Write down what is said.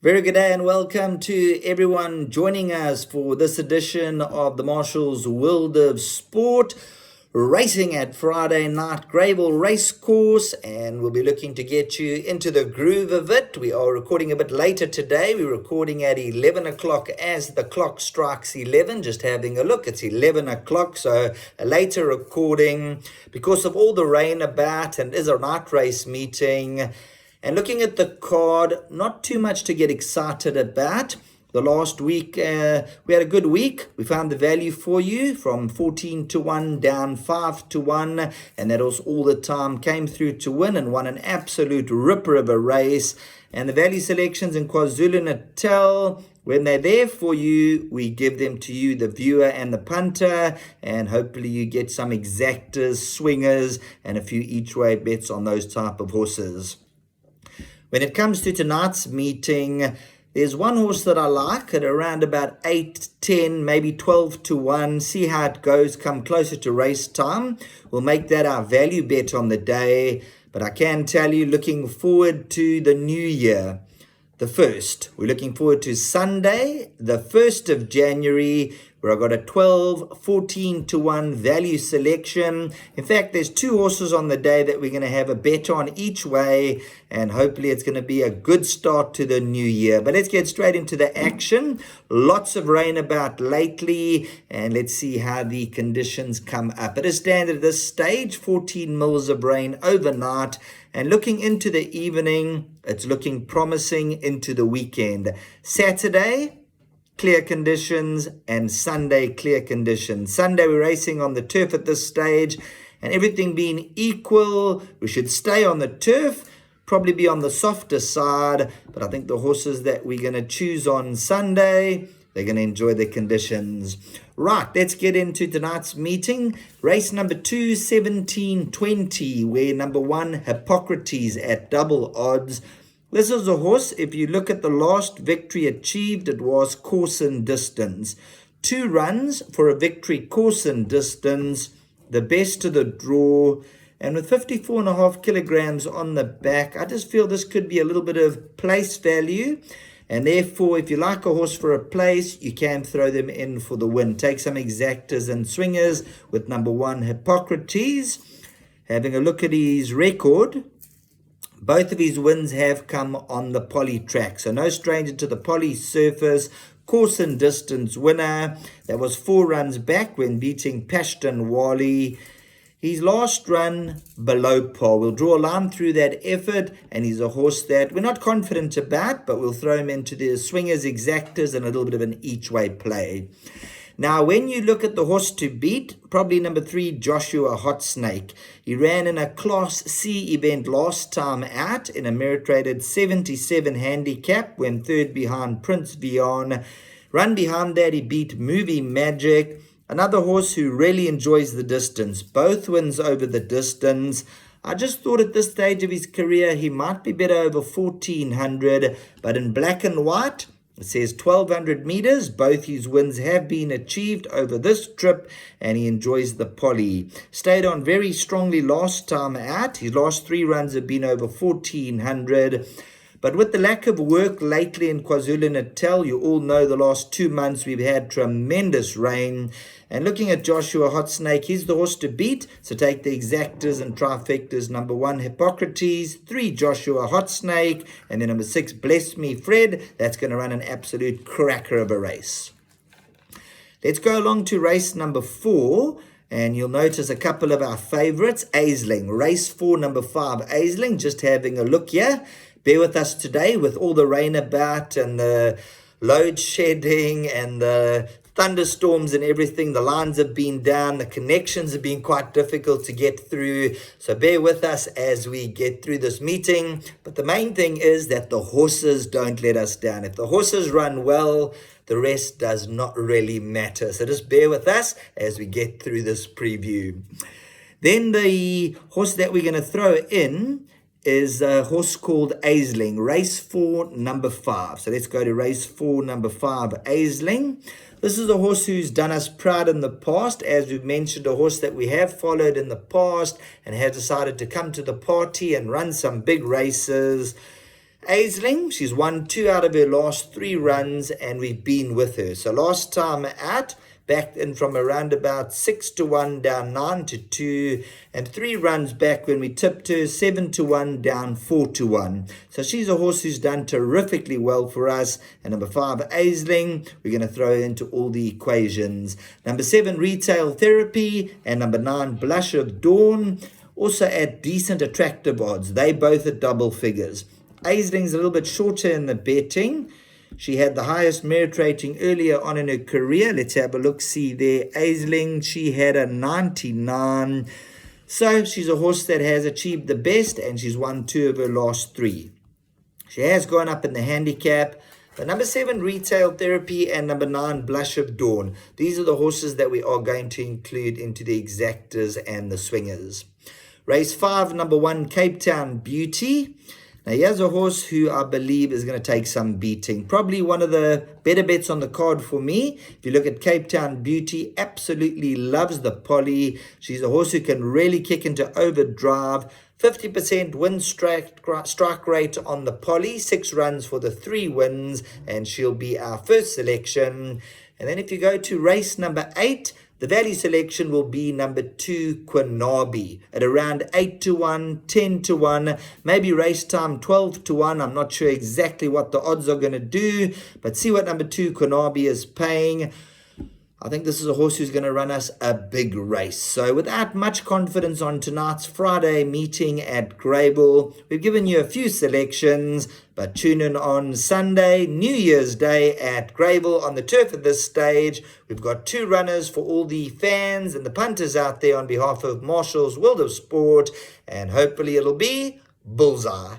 Very good day and welcome to everyone joining us for this edition of the Marshall's World of Sport. Racing at Friday night, Greyville Racecourse, and we'll be looking to get you into the groove of it. We are recording a bit later today. We're recording at 11 o'clock as the clock strikes 11. Just having a look, it's 11 o'clock, so a later recording because of all the rain about, and is a night race meeting. And looking at the card, not too much to get excited about. The last week, we had a good week. We found the value for you from 14 to 1 down 5 to 1. And that was all the time. Came through to win and won an absolute ripper of a race. And the value selections in KwaZulu-Natal, when they're there for you, we give them to you, the viewer and the punter. And hopefully you get some exactors, swingers, and a few each way bets on those type of horses. When it comes to tonight's meeting, there's one horse that I like at around about 8, 10, maybe 12 to 1. See how it goes come closer to race time. We'll make that our value bet on the day. But I can tell you, looking forward to the new year, the 1st. We're looking forward to Sunday, the 1st of January, where I got a 12, 14 to 1 value selection. In fact, there's 2 horses on the day that we're going to have a bet on each way, and hopefully it's going to be a good start to the new year. But let's get straight into the action. Lots of rain about lately, and let's see how the conditions come up. At a standard at this stage, 14 mils of rain overnight, and looking into the evening, it's looking promising into the weekend. Saturday, clear conditions, and Sunday, clear conditions. Sunday, we're racing on the turf at this stage, and everything being equal, we should stay on the turf, probably be on the softer side, but I think the horses that we're going to choose on Sunday, they're going to enjoy the conditions. Right, let's get into tonight's meeting. Race number 2, 1720, where number 1, Hippocrates at double odds. This is a horse, if you look at the last victory achieved, it was course and distance. 2 runs for a victory course and distance, the best of the draw. And with 54.5 kilograms on the back, I just feel this could be a little bit of place value. And therefore, if you like a horse for a place, you can throw them in for the win. Take some exactors and swingers with number 1, Hippocrates. Having a look at his record, both of his wins have come on the poly track. So no stranger to the poly surface. Course and distance winner. That was 4 runs back when beating Pashton Wali. His last run below par. We'll draw a line through that effort, and he's a horse that we're not confident about, but we'll throw him into the swingers, exactors, and a little bit of an each-way play. Now, when you look at the horse to beat, probably number 3, Joshua Hot Snake. He ran in a Class C event last time out in a merit-rated 77 handicap, went 3rd behind Prince Vion. Run behind that, he beat Movie Magic. Another horse who really enjoys the distance. Both wins over the distance. I just thought at this stage of his career, he might be better over 1400, but in black and white, it says 1,200 meters. Both his wins have been achieved over this trip, and he enjoys the poly. Stayed on very strongly last time out. His last 3 runs have been over 1,400. But with the lack of work lately in KwaZulu-Natal, you all know the last 2 months we've had tremendous rain. And looking at Joshua Hot Snake, he's the horse to beat. So take the exactors and trifectas. Number 1, Hippocrates. 3, Joshua Hot Snake. And then number 6, Bless Me Fred. That's going to run an absolute cracker of a race. Let's go along to race number 4. And you'll notice a couple of our favorites. Aisling. Race 4, number 5, Aisling. Just having a look here. Bear with us today with all the rain about and the load shedding and the thunderstorms and everything. The lines have been down. The connections have been quite difficult to get through. So bear with us as we get through this meeting. But the main thing is that the horses don't let us down. If the horses run well, the rest does not really matter. So just bear with us as we get through this preview. Then the horse that we're going to throw in is a horse called Aisling, race 4, number 5. So let's go to race 4, number 5, Aisling. This is a horse who's done us proud in the past. As we've mentioned, a horse that we have followed in the past and has decided to come to the party and run some big races. Aisling, she's won 2 out of her last 3 runs, and we've been with her. So last time out, backed in from around about 6-1 down 9-2, and 3 runs back when we tipped her 7-1 down 4-1. So she's a horse who's done terrifically well for us. And number 5, Aisling, we're going to throw into all the equations. Number 7, Retail Therapy, and number 9, Blush of Dawn, also at decent attractive odds. They both at double figures. Aisling's a little bit shorter in the betting. She had the highest merit rating earlier on in her career. Let's have a look, see there. Aisling, she had a 99. So she's a horse that has achieved the best, and she's won 2 of her last 3. She has gone up in the handicap. But number 7, Retail Therapy, and number 9, Blush of Dawn. These are the horses that we are going to include into the exactors and the swingers. Race 5, number 1, Cape Town Beauty. Now, here's a horse who I believe is going to take some beating. Probably one of the better bets on the card for me. If you look at Cape Town Beauty, absolutely loves the poly. She's a horse who can really kick into overdrive. 50% win strike rate on the poly. 6 runs for the 3 wins. And she'll be our first selection. And then if you go to race number 8, the value selection will be number 2, Quinabi, at around 8-1, 10-1, maybe race time 12-1. I'm not sure exactly what the odds are going to do, but see what number 2, Quinabi, is paying. I think this is a horse who's going to run us a big race. So without much confidence on tonight's Friday meeting at Greyville, we've given you a few selections, but tune in on Sunday, New Year's Day at Greyville on the turf at this stage. We've got 2 runners for all the fans and the punters out there on behalf of Marshall's World of Sport, and hopefully it'll be bullseye.